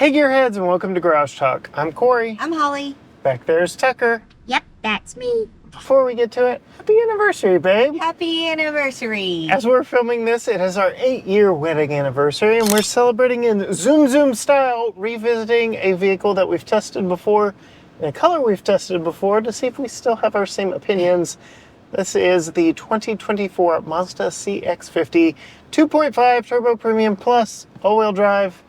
Hey Gearheads, and welcome to Garage Talk. I'm Corey. I'm Holly. Back there's Tucker. Yep, that's me. Before we get to it, happy anniversary, babe. Happy anniversary. As we're filming this, it is our 8-year wedding anniversary, and we're celebrating in Zoom Zoom style, revisiting a vehicle that we've tested before, and a color we've tested before, to see if we still have our same opinions. This is the 2024 Mazda CX-50 2.5 Turbo Premium Plus all-wheel drive.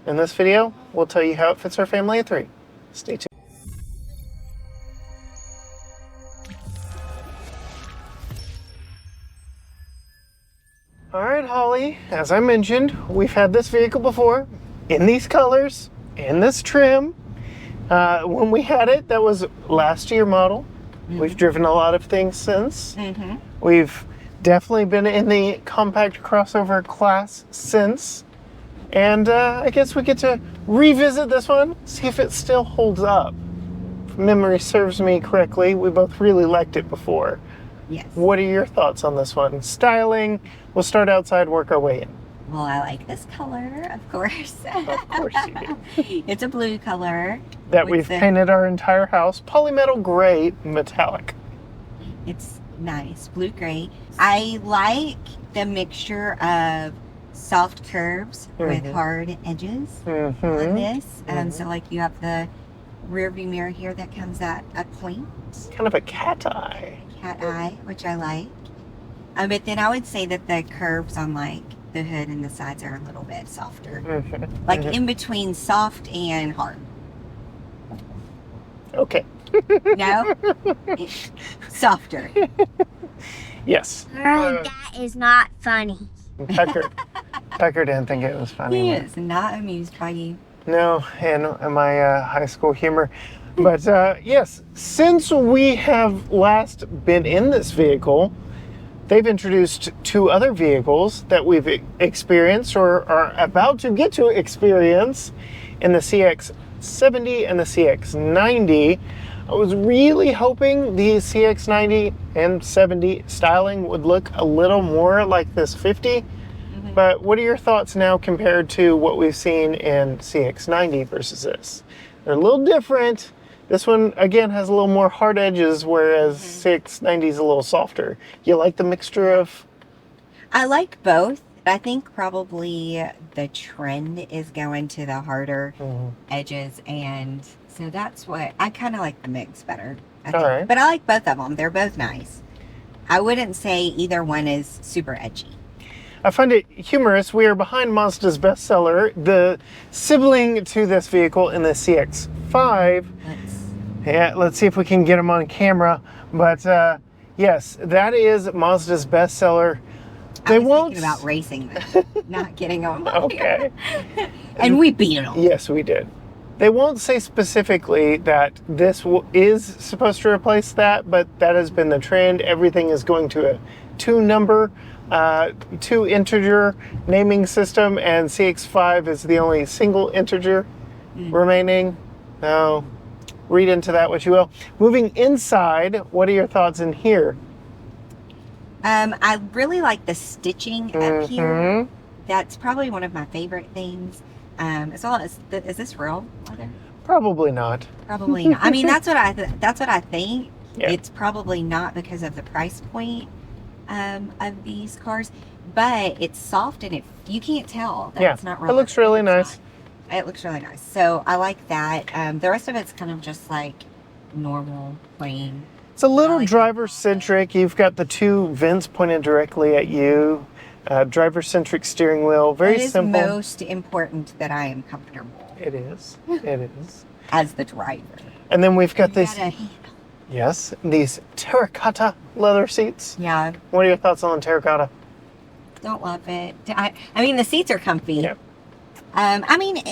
In this video, we'll tell you how it fits our family of 3. Stay tuned. All right, Holly, as I mentioned, we've had this vehicle before in these colors, in this trim. When we had it, that was last year model. Mm-hmm. We've driven a lot of things since. Mm-hmm. We've definitely been in the compact crossover class since. And I guess we get to revisit this one, see if it still holds up. If memory serves me correctly, we both really liked it before. Yes. What are your thoughts on this one? Styling, we'll start outside, work our way in. Well, I like this color, of course. Of course you do. It's a blue color. That we've painted our entire house. Polymetal gray metallic. It's nice, blue gray. I like the mixture of soft curves with hard edges on this. So like you have the rear view mirror here that comes at a point. Kind of a cat eye. Cat eye, which I like. But then I would say that the curves on like the hood and the sides are a little bit softer. Like in between soft and hard. Okay. No? Softer. Yes. That is not funny. Tucker didn't think it was funny. He is not amused by you. No, and my high school humor. But yes, since we have last been in this vehicle, they've introduced 2 other vehicles that we've experienced or are about to get to experience in the CX-70 and the CX-90. I was really hoping the CX-90 and 70 styling would look a little more like this 50. But what are your thoughts now compared to what we've seen in CX-90 versus this? They're a little different. This one, again, has a little more hard edges, whereas CX-90 is a little softer. You like the mixture of? I like both. I think probably the trend is going to the harder edges, and so that's what I kind of like the mix better. All right. But I like both of them. They're both nice. I wouldn't say either one is super edgy. I find it humorous. We are behind Mazda's bestseller, the sibling to this vehicle in the CX-5. Let's see if we can get them on camera. But yes, that is Mazda's bestseller. I was thinking about racing them, not getting them. Okay. And we beat them. Yes, we did. They won't say specifically that this is supposed to replace that, but that has been the trend. Everything is going to a 2-number, 2-integer naming system, and CX-5 is the only single integer remaining. Now, read into that what you will. Moving inside, what are your thoughts in here? I really like the stitching up here. That's probably one of my favorite things. As well as, is this real leather? Probably not. Probably not. I mean, that's what I think. Yeah. It's probably not because of the price point of these cars, but it's soft and you can't tell that it's not real. It looks really nice. It looks really nice. So I like that. The rest of it's kind of just like normal, plain. It's a little driver-centric. You've got the 2 vents pointed directly at you. Driver-centric steering wheel. Very simple. It is most important that I am comfortable. It is. It is. As the driver. And then we've got these terracotta leather seats. Yeah. What are your thoughts on the terracotta? Don't love it. I mean, the seats are comfy. Yeah. I mean,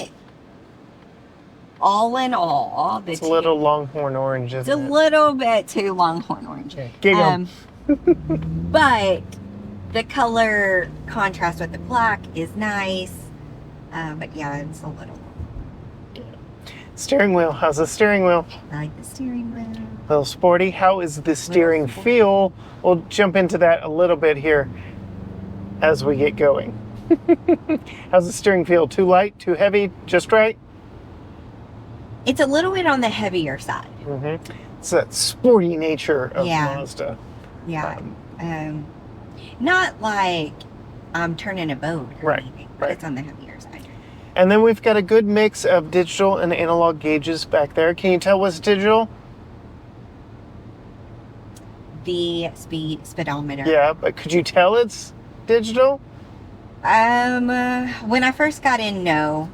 all in all, it's a little Longhorn orange, isn't it? It's a little bit too Longhorn orange. Okay, get going. But the color contrast with the black is nice. But yeah, it's a little. Yeah. Steering wheel. How's the steering wheel? I like the steering wheel. A little sporty. How is the steering feel? We'll jump into that a little bit here as we get going. How's the steering feel? Too light? Too heavy? Just right? It's a little bit on the heavier side. It's that sporty nature of Yeah. Mazda. Yeah. Not like I'm turning a boat or Right, anything, but right. it's on the heavier side. And then we've got a good mix of digital and analog gauges back there. Can you tell what's digital? The speedometer. Yeah, but could you tell it's digital? When I first got in, no.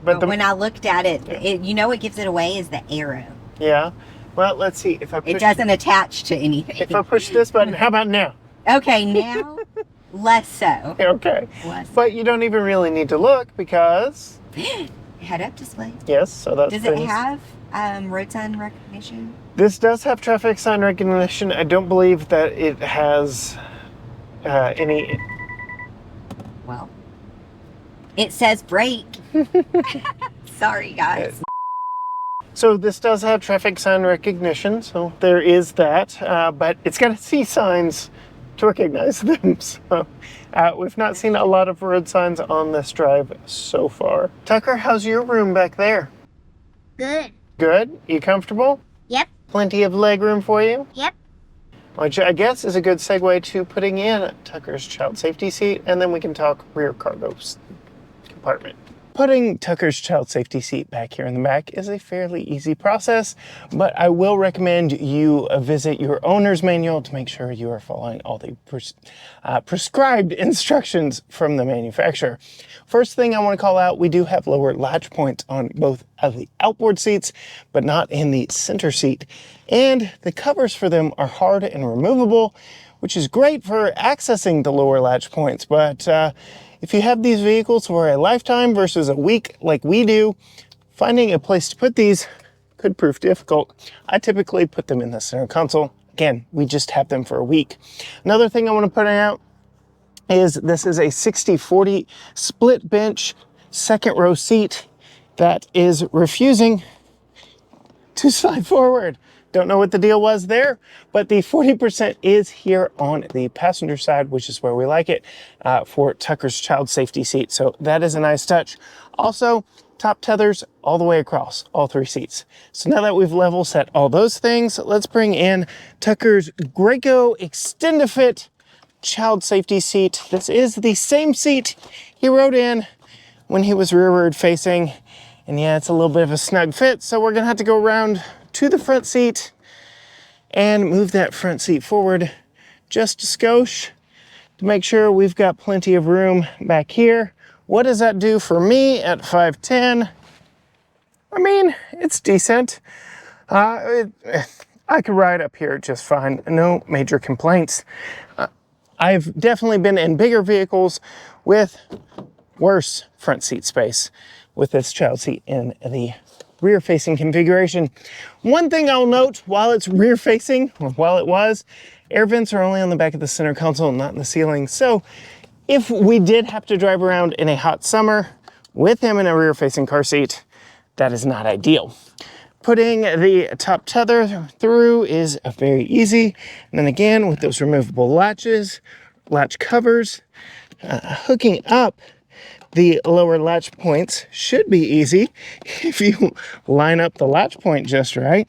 But when I looked at it, you know what gives it away is the arrow. Yeah. Well, let's see. If I push, it doesn't attach to anything. If I push this button, how about now? Okay, now less so. Okay. Less. But you don't even really need to look because head-up display. Yes, so that's. Does it have road sign recognition? This does have traffic sign recognition. I don't believe that it has any. Well, it says brake. Sorry, guys. So this does have traffic sign recognition, so there is that, but it's got to see signs to recognize them. So we've not seen a lot of road signs on this drive so far. Tucker, how's your room back there? Good. Good? You comfortable? Yep. Plenty of leg room for you? Yep. Which I guess is a good segue to putting in Tucker's child safety seat, and then we can talk rear cargo compartment. Putting Tucker's child safety seat back here in the back is a fairly easy process, but I will recommend you visit your owner's manual to make sure you are following all the prescribed instructions from the manufacturer. First thing I want to call out, we do have lower latch points on both of the outboard seats, but not in the center seat. And the covers for them are hard and removable, which is great for accessing the lower latch points, but if you have these vehicles for a lifetime versus a week like we do, finding a place to put these could prove difficult. I typically put them in the center console. Again, we just have them for a week. Another thing I want to point out is this is a 60-40 split bench second row seat that is refusing to slide forward. Don't know what the deal was there, but the 40% is here on the passenger side, which is where we like it for Tucker's child safety seat. So that is a nice touch. Also, top tethers all the way across all three seats. So now that we've level set all those things, let's bring in Tucker's Graco Extend-A-Fit child safety seat. This is the same seat he rode in when he was rearward facing. And yeah, it's a little bit of a snug fit. So we're gonna have to go around to the front seat and move that front seat forward just a skosh to make sure we've got plenty of room back here. What does that do for me at 5'10"? I mean, it's decent. I could ride up here just fine, no major complaints. I've definitely been in bigger vehicles with worse front seat space with this child seat in the rear facing configuration. One thing I'll note while it's rear facing, or while it was, air vents are only on the back of the center console, not in the ceiling. So if we did have to drive around in a hot summer with him in a rear facing car seat, that is not ideal. Putting the top tether through is very easy. And then again, with those removable latches, latch covers, hooking up the lower latch points should be easy if you line up the latch point just right,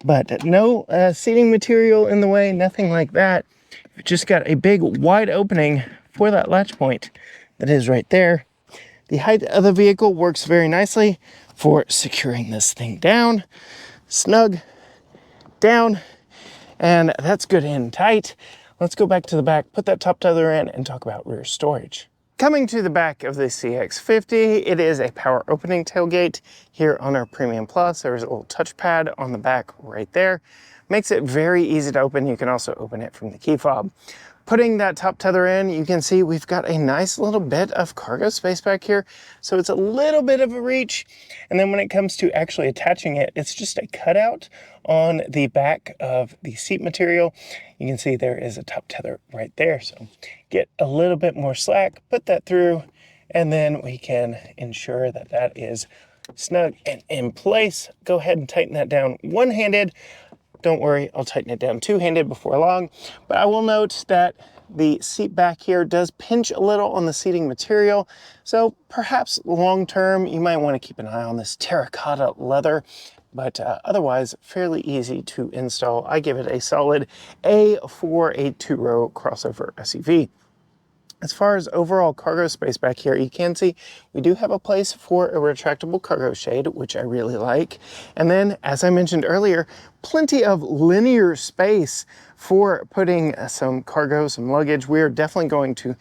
but no seating material in the way, nothing like that. You've just got a big wide opening for that latch point that is right there. The height of the vehicle works very nicely for securing this thing down, snug, down, and that's good and tight. Let's go back to the back, put that top tether in, and talk about rear storage. Coming to the back of the CX-50, it is a power opening tailgate. Here on our Premium Plus, there's a little touchpad on the back right there. Makes it very easy to open. You can also open it from the key fob. Putting that top tether in, you can see we've got a nice little bit of cargo space back here. So it's a little bit of a reach. And then when it comes to actually attaching it, it's just a cutout on the back of the seat material. You can see there is a top tether right there. So get a little bit more slack, put that through, and then we can ensure that that is snug and in place. Go ahead and tighten that down one-handed. Don't worry, I'll tighten it down two-handed before long, but I will note that the seat back here does pinch a little on the seating material. So perhaps long-term, you might want to keep an eye on this terracotta leather but otherwise fairly easy to install. I give it a solid A for a two-row crossover SUV. As far as overall cargo space back here, you can see we do have a place for a retractable cargo shade, which I really like. And then, as I mentioned earlier, plenty of linear space for putting some cargo, some luggage. We are definitely going to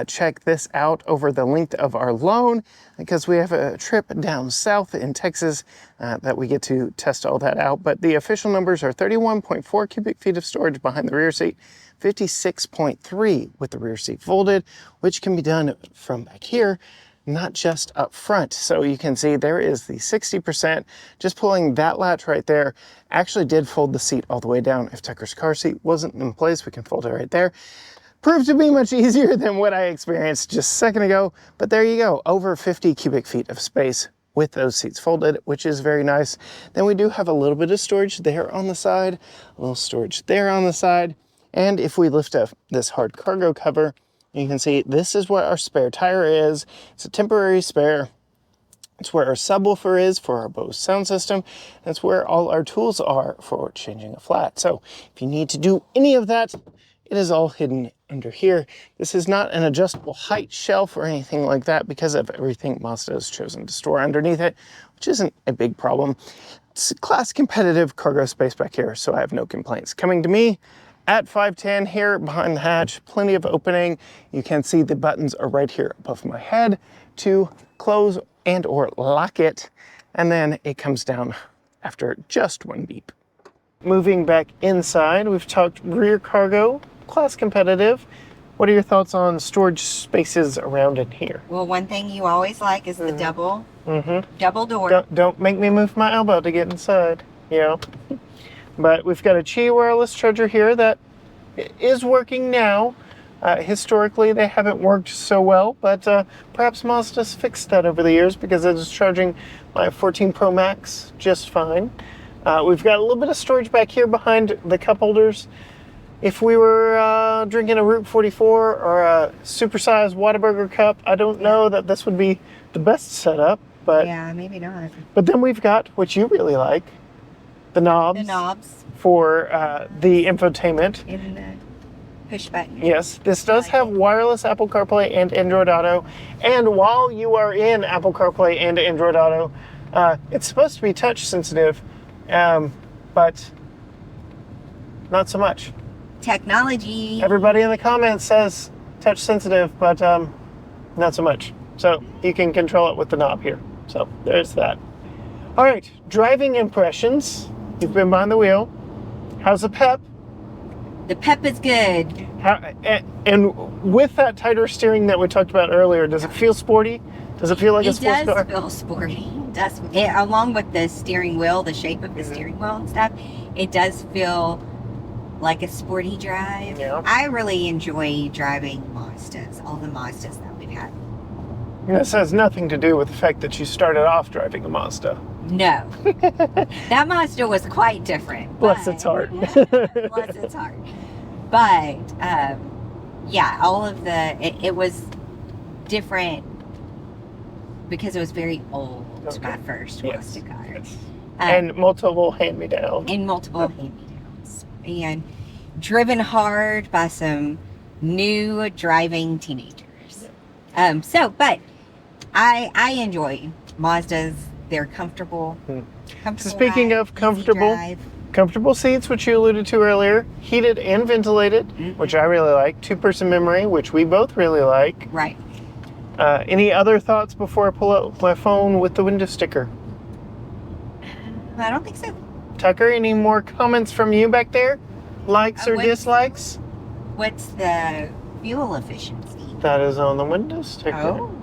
check this out over the length of our loan because we have a trip down south in Texas that we get to test all that out. But the official numbers are 31.4 cubic feet of storage behind the rear seat, 56.3 with the rear seat folded, which can be done from back here, not just up front. So you can see there is the 60%. Just pulling that latch right there actually did fold the seat all the way down. If Tucker's car seat wasn't in place, we can fold it right there. Proved to be much easier than what I experienced just a second ago, but there you go, over 50 cubic feet of space with those seats folded, which is very nice. Then we do have a little bit of storage there on the side, a little storage there on the side. And if we lift up this hard cargo cover, you can see this is where our spare tire is. It's a temporary spare. It's where our subwoofer is for our Bose sound system. That's where all our tools are for changing a flat. So if you need to do any of that, it is all hidden under here. This is not an adjustable height shelf or anything like that because of everything Mazda has chosen to store underneath it, which isn't a big problem. It's class competitive cargo space back here, so I have no complaints. Coming to me, at 5'10" here behind the hatch, plenty of opening. You can see the buttons are right here above my head to close and or lock it. And then it comes down after just one beep. Moving back inside, we've talked rear cargo, class competitive. What are your thoughts on storage spaces around in here? Well, one thing you always like is the double door. Don't make me move my elbow to get inside, you know. But we've got a Qi wireless charger here that is working now. Historically, they haven't worked so well, but perhaps Mazda's fixed that over the years because it is charging my 14 Pro Max just fine. We've got a little bit of storage back here behind the cup holders. If we were drinking a Route 44 or a supersized Whataburger cup, I don't know that this would be the best setup. But yeah, maybe not. But then we've got what you really like. The knobs. The knobs. For the infotainment. In the push button. Yes, this does have wireless Apple CarPlay and Android Auto. And while you are in Apple CarPlay and Android Auto, it's supposed to be touch sensitive, but not so much. Technology. Everybody in the comments says touch sensitive, but not so much. So you can control it with the knob here. So there's that. All right, driving impressions. You've been behind the wheel. How's the pep? The pep is good. And with that tighter steering that we talked about earlier, does it feel sporty? Does it feel like a sports car? It does feel sporty. Along with the steering wheel, the shape of the steering wheel and stuff, it does feel like a sporty drive. Yeah. I really enjoy driving Mazdas, all the Mazdas that we've had. This has nothing to do with the fact that you started off driving a Mazda. No. That Mazda was quite different. Bless its heart. Bless its heart. But, yeah, all of it was different because it was very old, my first Mazda car. Yes. And multiple hand-me-downs. Hand-me-downs. And driven hard by some new driving teenagers. But I enjoy Mazdas. They're comfortable. So speaking of comfortable seats, which you alluded to earlier, heated and ventilated, which I really like. Two-person memory, which we both really like. Right. Any other thoughts before I pull out my phone with the window sticker? I don't think so. Tucker, any more comments from you back there? Likes or dislikes? What's the fuel efficiency? That is on the window sticker. Oh.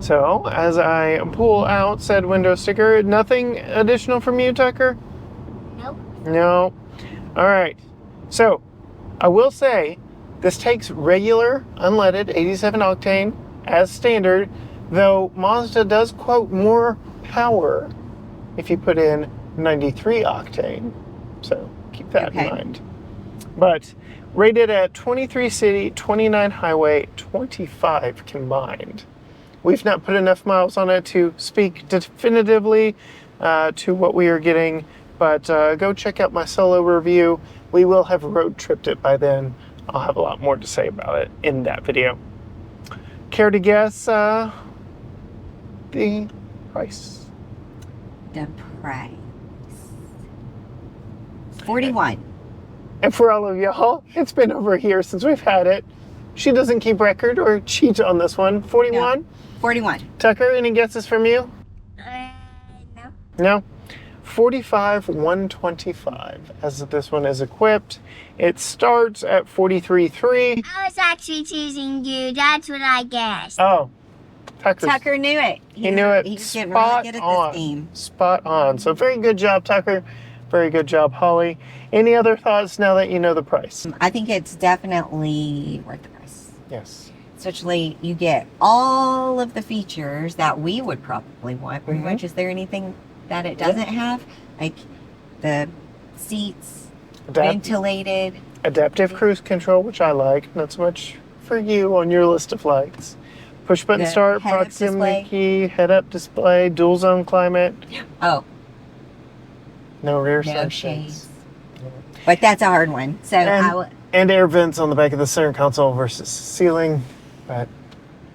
So, as I pull out said window sticker, nothing additional from you, Tucker? Nope. No. All right. So, I will say, this takes regular, unleaded 87 octane as standard, though Mazda does quote more power if you put in 93 octane. So, keep that in mind. But, rated at 23 city, 29 highway, 25 combined. We've not put enough miles on it to speak definitively. to what we are getting. But go check out my solo review. We will have road tripped it by then. I'll have a lot more to say about it in that video. Care to guess the price? The price. 41. And for all of y'all, it's been over a year since we've had it. She doesn't keep record or cheat on this one. 41? No. 41. Tucker, any guesses from you? No. No? 45,125 as this one is equipped. It starts at 43.3. I was actually teasing you. That's what I guessed. Oh, Tucker knew it. He knew it. He's getting Spot really good at on. this game. Spot on. So very good job, Tucker. Very good job, Holly. Any other thoughts now that you know the price? I think it's definitely worth the price. Yes. Especially you get all of the features that we would probably want. Pretty much. Is there anything that it doesn't have? Like the seats, ventilated. Adaptive cruise control, which I like. Not so much for you on your list of likes. Push button The start, head-up proximity display. key, head-up display, dual zone climate. Oh, No rear no side shades. But that's a hard one. So and air vents on the back of the center console versus ceiling. But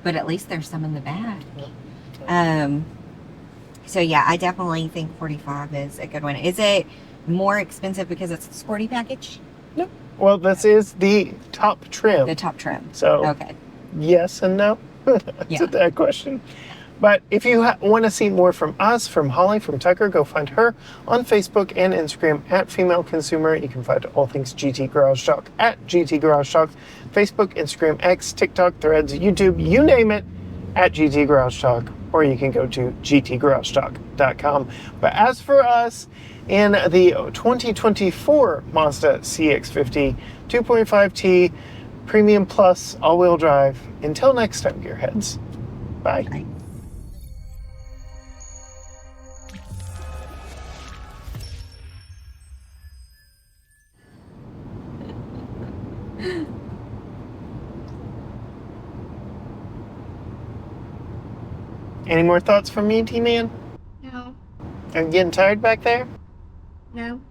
at least there's some in the back. So yeah, I definitely think 45 is a good one. Is it more expensive because it's the sporty package? no. Well, this is the top trim. The top trim. So Okay. yes and no. That's Yeah. that question. But if you want to see more from us, from Holly, from Tucker, go find her on Facebook and Instagram at Female Consumer. You can find all things GT Garage Talk at GT Garage Talk, Facebook, Instagram, X, TikTok, Threads, YouTube, you name it, at GT Garage Talk. Or you can go to gtgaragetalk.com. But as for us, in the 2024 Mazda CX-50 2.5T Premium Plus all-wheel drive, until next time, gearheads. Bye. Bye. Any more thoughts from me, T-Man? No. Are you getting tired back there? No.